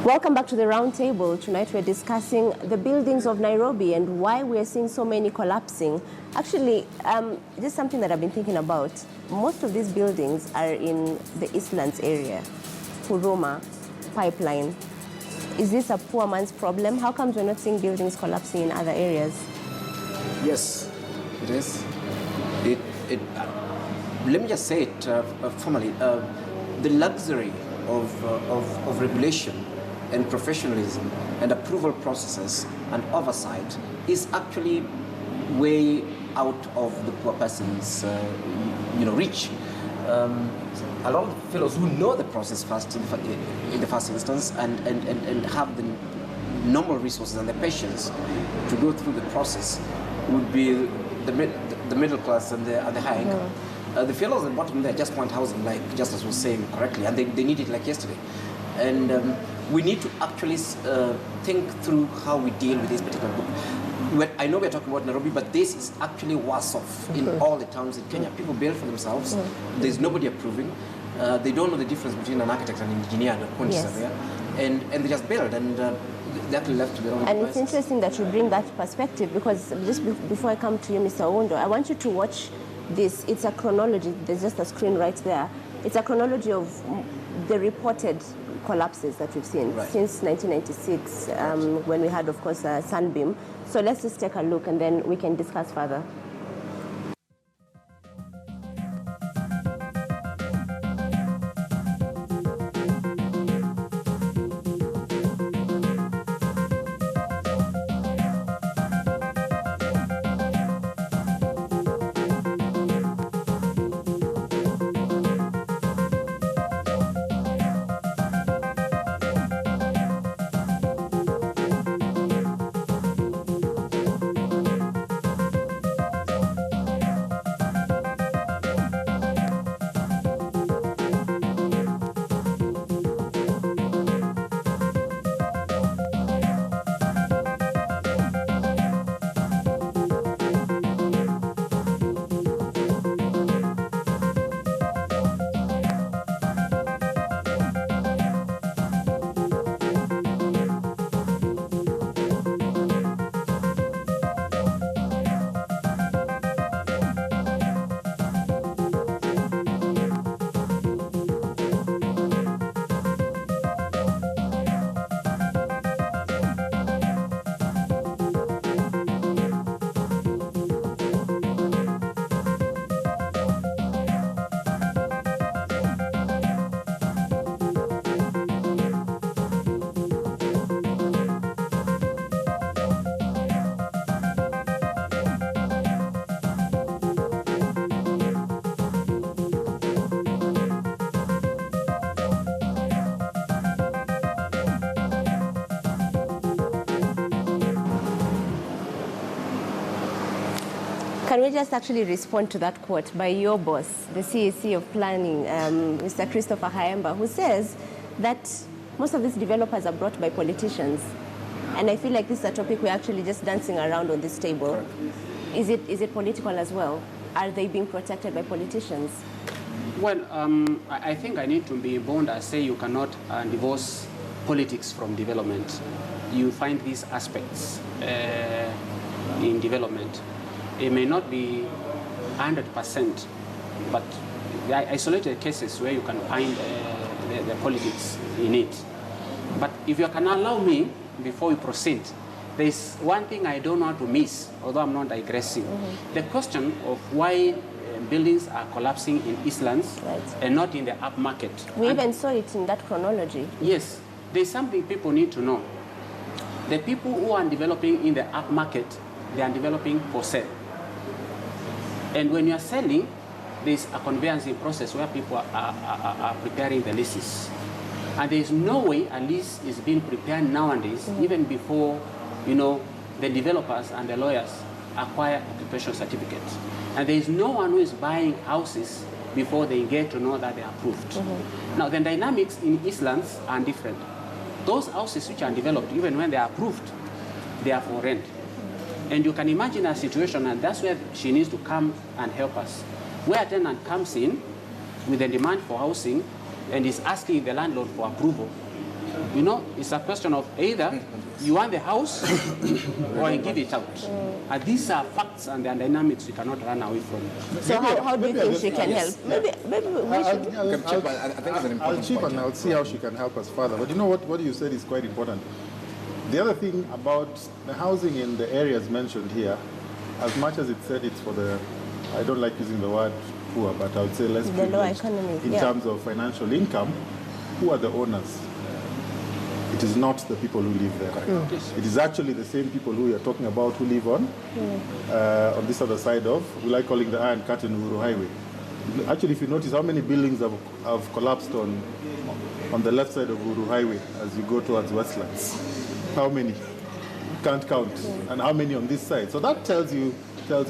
Welcome back to the Roundtable. Tonight we're discussing the buildings of Nairobi and why we're seeing so many collapsing. Actually, this is something that I've been thinking about. Most of these buildings are in the Eastlands area, Huruma, Pipeline. Is this a poor man's problem? How come we're not seeing buildings collapsing in other areas? Yes, it is. Let me just say it formally. The luxury of regulation and professionalism and approval processes and oversight is actually way out of the poor person's reach. A lot of fellows who know the process first in the first instance and have the normal resources and the patience to go through the process would be the middle class and the high income. The fellows at the bottom there just want housing, like Justice was saying correctly, and they need it like yesterday. And we need to actually think through how we deal with this particular book. I know we're talking about Nairobi, but this is actually worse off in all the towns in Kenya. People build for themselves. There's nobody approving. They don't know the difference between an architect and an engineer and a quantity surveyor. And they just build, and they're actually left to their own And devices. it's interesting that you bring that perspective, because just before I come to you, Mr. Owundo, I want you to watch this. It's a chronology. There's just a screen right there. It's a chronology of the reported collapses that we've seen since 1996, when we had, of course, Sunbeam. So let's just take a look and then we can discuss further. Can we just actually respond to that quote by your boss, the CEC of Planning, Mr. Christopher Hayemba, who says that most of these developers are brought by politicians. And I feel like this is a topic we're actually just dancing around on this table. Is it political as well? Are they being protected by politicians? Well, I think I need to be bold and say you cannot divorce politics from development. You find these aspects in development. It may not be 100%, but there are isolated cases where you can find the politics in it. But if you can allow me, before we proceed, there is one thing I don't want to miss, although I'm not digressing. The question of why buildings are collapsing in Eastlands and not in the upmarket. We even saw it in that chronology. Yes, there's something people need to know. The people who are developing in the upmarket, they are developing for sale. And when you are selling, there's a conveyancing process where people are preparing the leases. And there's no way a lease is being prepared nowadays, even before, the developers and the lawyers acquire occupation certificates. And there's no one who is buying houses before they get to know that they are approved. Now, the dynamics in Eastlands are different. Those houses which are developed, even when they are approved, they are for rent. And you can imagine a situation, and that's where she needs to come and help us, where a tenant comes in with a demand for housing and is asking the landlord for approval. You know, it's a question of either you want the house or you give it out. And these are facts and the dynamics you cannot run away from. So how do you think she can help? Maybe we should. I'll chip and I'll see how she can help us further. But you know what you said is quite important. The other thing about the housing in the areas mentioned here, as much as it said it's for the, I don't like using the word poor, but I would say less The lower privileged economy, in terms of financial income, who are the owners? It is not the people who live there. It is actually the same people who you're talking about who live on this other side of, we like calling the Iron Curtain Uhuru Highway. Actually, if you notice how many buildings have collapsed on the left side of Uhuru Highway as you go towards Westlands. How many? Can't count. And how many on this side? So that tells you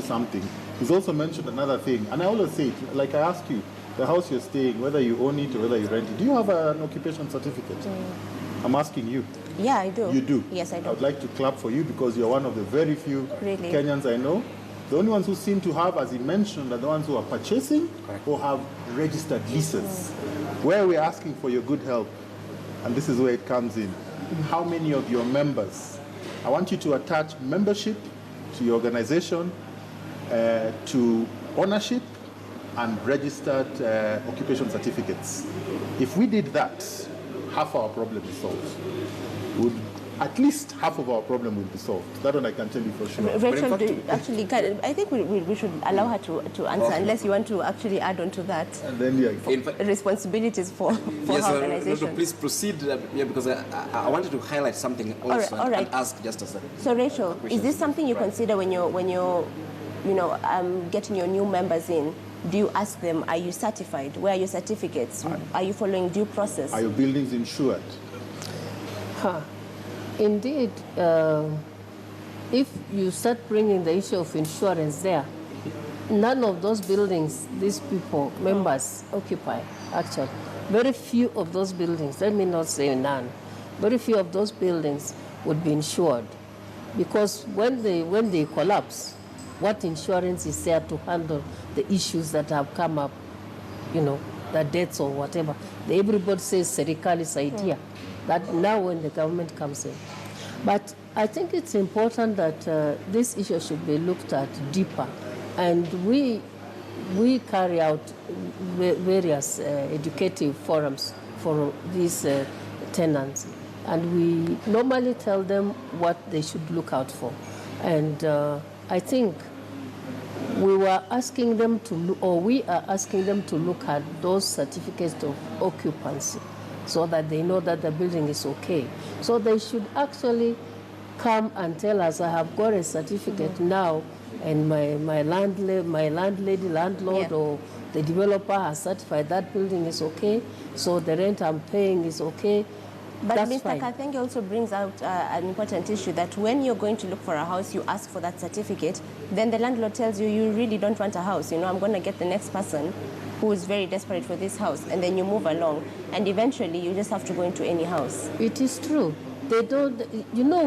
something. He's also mentioned another thing, and I always say it, like I ask you, the house you're staying, whether you own it or whether you rent it, do you have an occupation certificate? I'm asking you. Yeah, I do. You do? Yes, I do. I would like to clap for you because you're one of the very few Really? Kenyans I know. The only ones who seem to have, as he mentioned, are the ones who are purchasing or have registered leases. Where we're asking for your good help, and this is where it comes in. How many of your members? I want you to attach membership to your organization, to ownership, and registered occupation certificates. If we did that, half our problem is solved. At least half of our problem will be solved. That one I can tell you for sure. Rachel, I think we should allow her to answer, unless you want to actually add on to that. And then, responsibilities for yes, her organization. please proceed, because I wanted to highlight something also all right. and ask just a second. So Rachel, is this something you consider when you're getting your new members in? Do you ask them, are you certified? Where are your certificates? Are you following due process? are your buildings insured? Indeed, if you start bringing the issue of insurance there, none of those buildings these people, members, occupy, actually. Very few of those buildings, let me not say none, very few of those buildings would be insured. Because when they collapse, what insurance is there to handle the issues that have come up, the deaths or whatever? Everybody says serikali saidia. That now when the government comes in. But I think it's important that this issue should be looked at deeper. And we carry out various educative forums for these tenants. And we normally tell them what they should look out for. And I think we are asking them to look at those certificates of occupancy, so that they know that the building is okay. So they should actually come and tell us, I have got a certificate now, and my landlord, or the developer has certified that building is okay, so the rent I'm paying is okay. But That's Mr. fine. Kathengi also brings out an important issue, that when you're going to look for a house, you ask for that certificate, then the landlord tells you, you really don't want a house, I'm going to get the next person who is very desperate for this house, and then you move along, and eventually you just have to go into any house. It is true. They don't,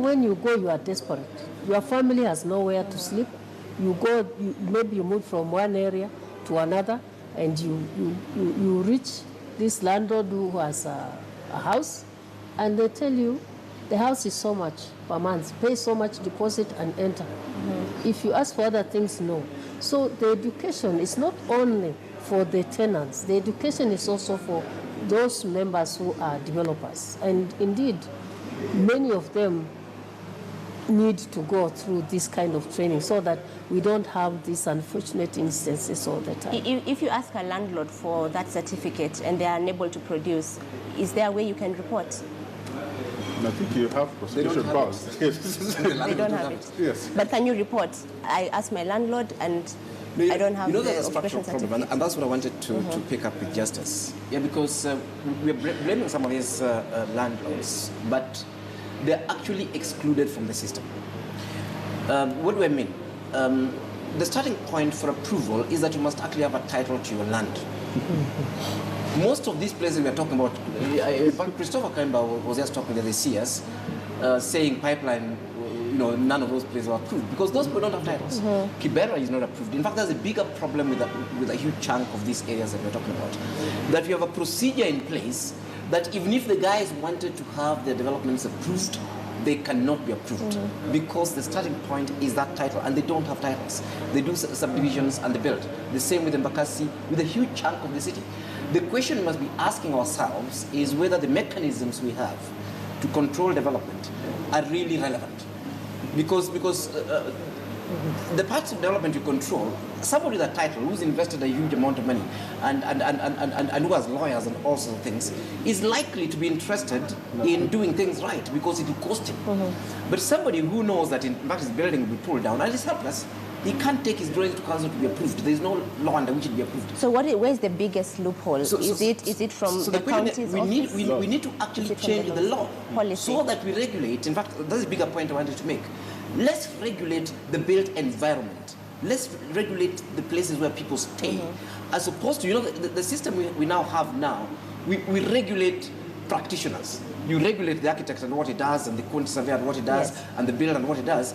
when you go, you are desperate. Your family has nowhere to sleep. You go, maybe you move from one area to another, and you reach this landlord who has a house, and they tell you, the house is so much per month, pay so much deposit and enter. If you ask for other things, no. So the education is not only for the tenants, the education is also for those members who are developers. And indeed, many of them need to go through this kind of training so that we don't have these unfortunate instances all the time. If you ask a landlord for that certificate and they are unable to produce, is there a way you can report? I think you have prosecution powers. They don't have it. Yes. But can you report? I asked my landlord and I don't have the that's a occupation structural problem, certificate. and that's what I wanted to pick up with Justice. Yeah, because we're blaming some of these landlords, but they're actually excluded from the system. What do I mean? The starting point for approval is that you must actually have a title to your land. Most of these places we are talking about, in fact, Christopher Kaimba was just talking to the CS, saying pipeline, none of those places are approved because those people don't have titles. Kibera is not approved. In fact, there's a bigger problem with a huge chunk of these areas that we're talking about. That you have a procedure in place that even if the guys wanted to have their developments approved, they cannot be approved because the starting point is that title, and they don't have titles. They do subdivisions and they build. The same with Embakasi, with a huge chunk of the city. The question we must be asking ourselves is whether the mechanisms we have to control development are really relevant. Because the parts of development you control, somebody with a title who's invested a huge amount of money and who has lawyers and all sorts of things is likely to be interested in doing things right because it will cost him. But somebody who knows that in fact his building will be pulled down and is helpless, he can't take his drawings to council to be approved. There is no law under which it be approved. So where's the biggest loophole? Is it from the county's office? We need to actually change the law policy, so that we regulate. In fact, that's a bigger point I wanted to make. Let's regulate the built environment. Let's regulate the places where people stay. As opposed to, the system we now have now, we regulate practitioners. You regulate the architect and what he does, and the quantity surveyor and what he does, and the builder and what he does.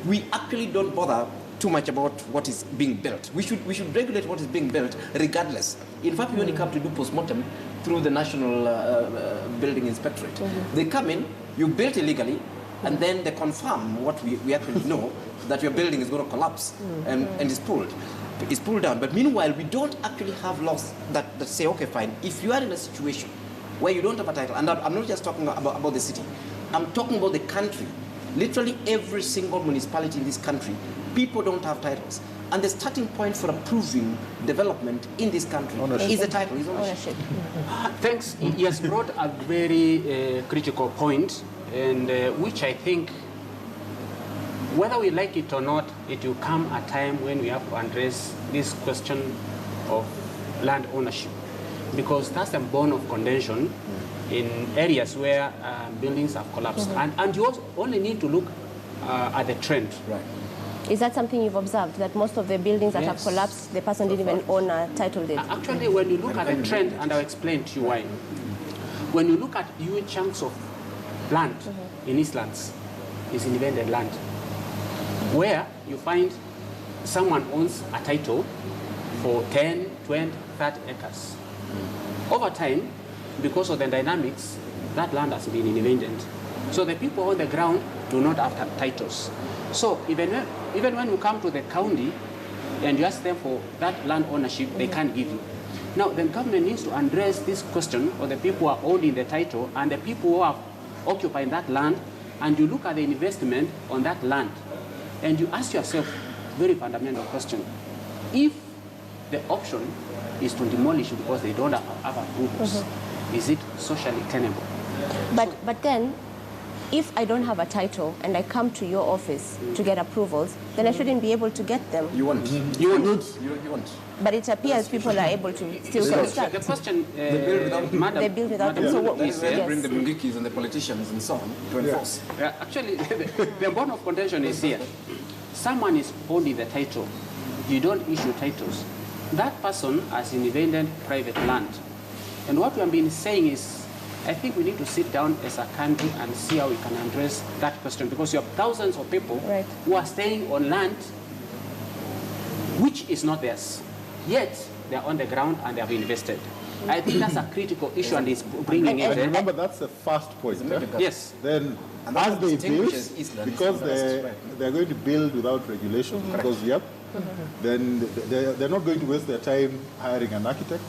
We actually don't bother too much about what is being built. We should regulate what is being built regardless. In fact, we only come to do postmortem through the National Building Inspectorate. They come in, you built illegally, and then they confirm what we actually know, that your building is going to collapse and is pulled down. But meanwhile, we don't actually have laws that say, okay, fine, if you are in a situation where you don't have a title, and I'm not just talking about the city, I'm talking about the country. Literally every single municipality in this country, people don't have titles. And the starting point for approving development in this country is a title, is ownership. Thanks. He has brought a very critical point, and which I think, whether we like it or not, it will come a time when we have to address this question of land ownership, because that's a bone of contention in areas where buildings have collapsed. And you also only need to look at the trend. Right. Is that something you've observed, that most of the buildings that have collapsed, the person didn't even own a title deed? Actually, when you look at the trend, and I'll explain to you why. When you look at huge chunks of land in Eastlands, is invaded land, where you find someone owns a title for 10, 20, 30 acres. Over time, because of the dynamics, that land has been invaded. So the people on the ground do not have titles. So even when you come to the county and you ask them for that land ownership, they can't give you. Now, the government needs to address this question of the people who are owning the title and the people who are occupying that land, and you look at the investment on that land, and you ask yourself very fundamental question. If the option is to demolish because they don't have approvals, is it socially tenable? But then, if I don't have a title and I come to your office to get approvals, then I shouldn't be able to get them. You won't. You won't. But it appears people are able to still construct. The question, they build without, They build without them. So that's where they bring the Mungikis and the politicians and so on to enforce. Actually, the bone of contention is here. Someone is holding the title. You don't issue titles. That person has invaded private land. And what we have been saying is, I think we need to sit down as a country and see how we can address that question, because you have thousands of people who are staying on land which is not theirs, yet they are on the ground and they have invested. I think that's a critical issue, and it's bringing in. But remember, that's the first point. Yes. Then, as they build, because they're going to build without regulation, because then they're not going to waste their time hiring an architect.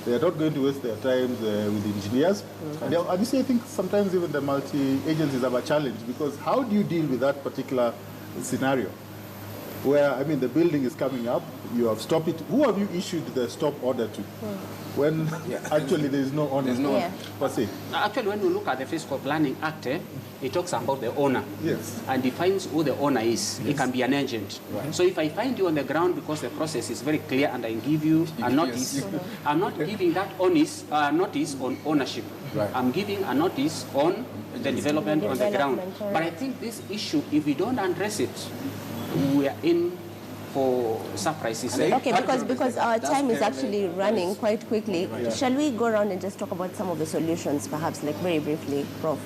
They're not going to waste their time with engineers. And obviously, I think sometimes even the multi-agencies have a challenge, because how do you deal with that particular scenario? Where, I mean, the building is coming up, you have stopped it. Who have you issued the stop order to? When actually there is no owner. Per se. Actually, when you look at the Fiscal Planning Act, it talks about the owner. Yes. And defines who the owner is. It can be an agent. So if I find you on the ground, because the process is very clear, and I give you a notice, I'm not giving that notice on ownership. I'm giving a notice on the development on the ground. But I think this issue, if we don't address it, we are in for surprises. Okay, because our time is actually running quite quickly. Shall we go around and just talk about some of the solutions, perhaps, like very briefly, Prof?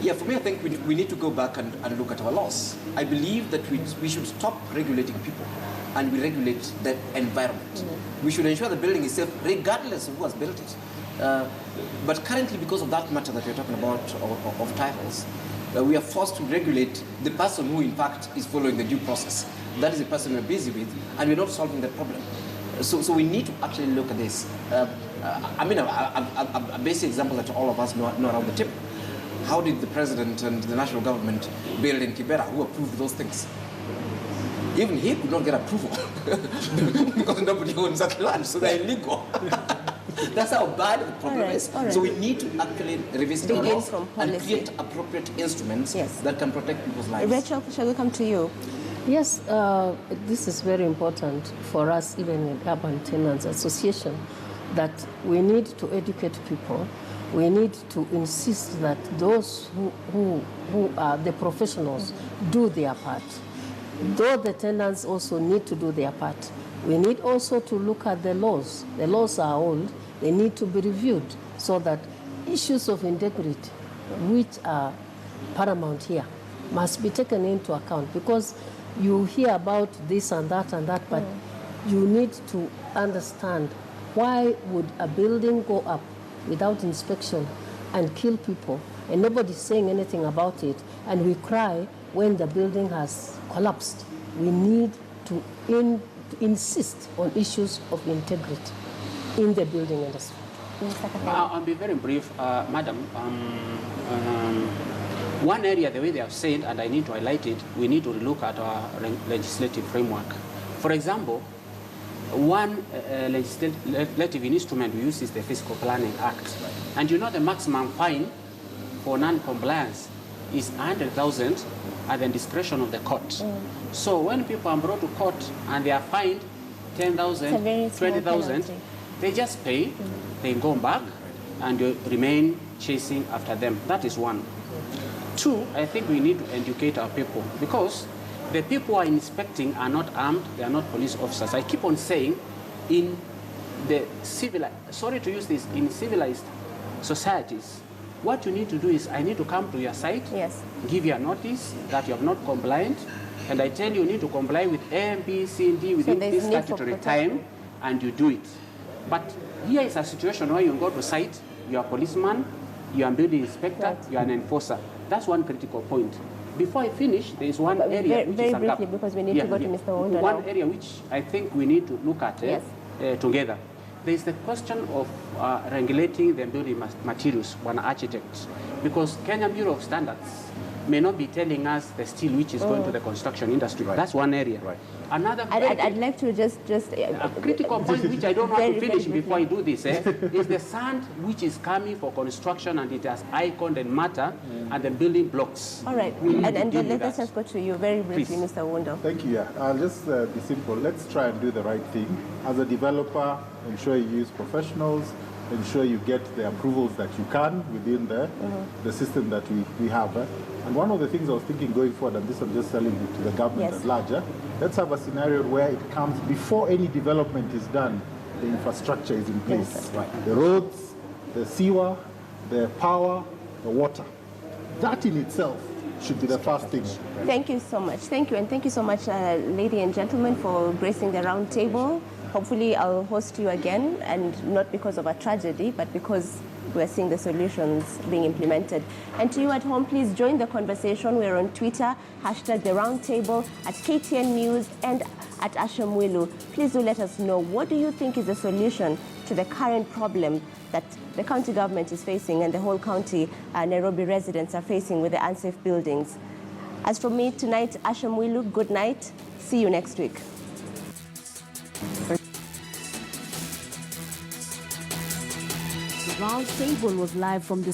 Yeah, for me, I think we need to go back and look at our laws. I believe that we should stop regulating people and we regulate the environment. We should ensure the building is safe regardless of who has built it. But currently, because of that matter that we're talking about of titles, we are forced to regulate the person who, in fact, is following the due process. That is the person we're busy with, and we're not solving that problem. So we need to actually look at this. I mean, a basic example that all of us know around the table. How did the president and the national government build in Kibera? Who approved those things? Even he could not get approval because nobody owns that land, so they're illegal. That's how bad the problem is. So we need to actually revisit our laws and create appropriate instruments that can protect people's lives. Rachel, shall we come to you? Yes, this is very important for us, even in Urban Tenants Association, that we need to educate people. We need to insist that those who are the professionals do their part. Though the tenants also need to do their part. We need also to look at the laws. The laws are old. They need to be reviewed so that issues of integrity, which are paramount here, must be taken into account, because you hear about this and that, but you need to understand why would a building go up without inspection and kill people, and nobody's saying anything about it, and we cry when the building has collapsed. We need to insist on issues of integrity in the building industry. I'll be very brief, Madam. One area, the way they have said, and I need to highlight it, we need to look at our legislative framework. For example, one legislative instrument we use is the Fiscal Planning Act. And you know the maximum fine for non-compliance is 100,000 at the discretion of the court. So when people are brought to court and they are fined 10,000, 20,000, they just pay, they go back, and you remain chasing after them. That is one. Two, I think we need to educate our people, because the people who are inspecting are not armed, they are not police officers. I keep on saying, in the civilized, sorry to use this, in civilized societies, what you need to do is, I need to come to your site, give you a notice that you have not compliant, and I tell you need to comply with A, B, C, and D within this statutory time, and you do it. But here is a situation where you go to site, you are a policeman, you are a building inspector, you are an enforcer. That's one critical point. Before I finish, there is one area which is a gap. Because we need to go to Mr. Wonder One area which I think we need to look at together. There is the question of regulating the building materials when architects, because Kenya Bureau of Standards may not be telling us the steel which is going to the construction industry. That's one area. Another I'd like to just a critical point which I don't want to finish before I do this is the sand which is coming for construction, and it has icon and matter and the building blocks. All right, and then let us just go to you very briefly, Please. Mr. Wundo. Thank you. I'll just be simple. Let's try and do the right thing. As a developer, ensure you use professionals, ensure you get the approvals that you can within the system that we have. And one of the things I was thinking going forward, and this I'm just telling you to the government at large, let's have a scenario where it comes before any development is done, the infrastructure is in place. The roads, the sewer, the power, the water. That in itself should be the first thing. Thank you so much. Thank you, and thank you so much, ladies and gentlemen, for gracing the round table. Hopefully I'll host you again, and not because of a tragedy, but because we're seeing the solutions being implemented. And to you at home, please join the conversation. We're on Twitter, #TheRoundTable, at KTN News, and at Ashamwilu. Please do let us know, what do you think is the solution to the current problem that the county government is facing and the whole county Nairobi residents are facing with the unsafe buildings? As for me tonight, Ashamwilu, good night. See you next week. RoundTable was live from the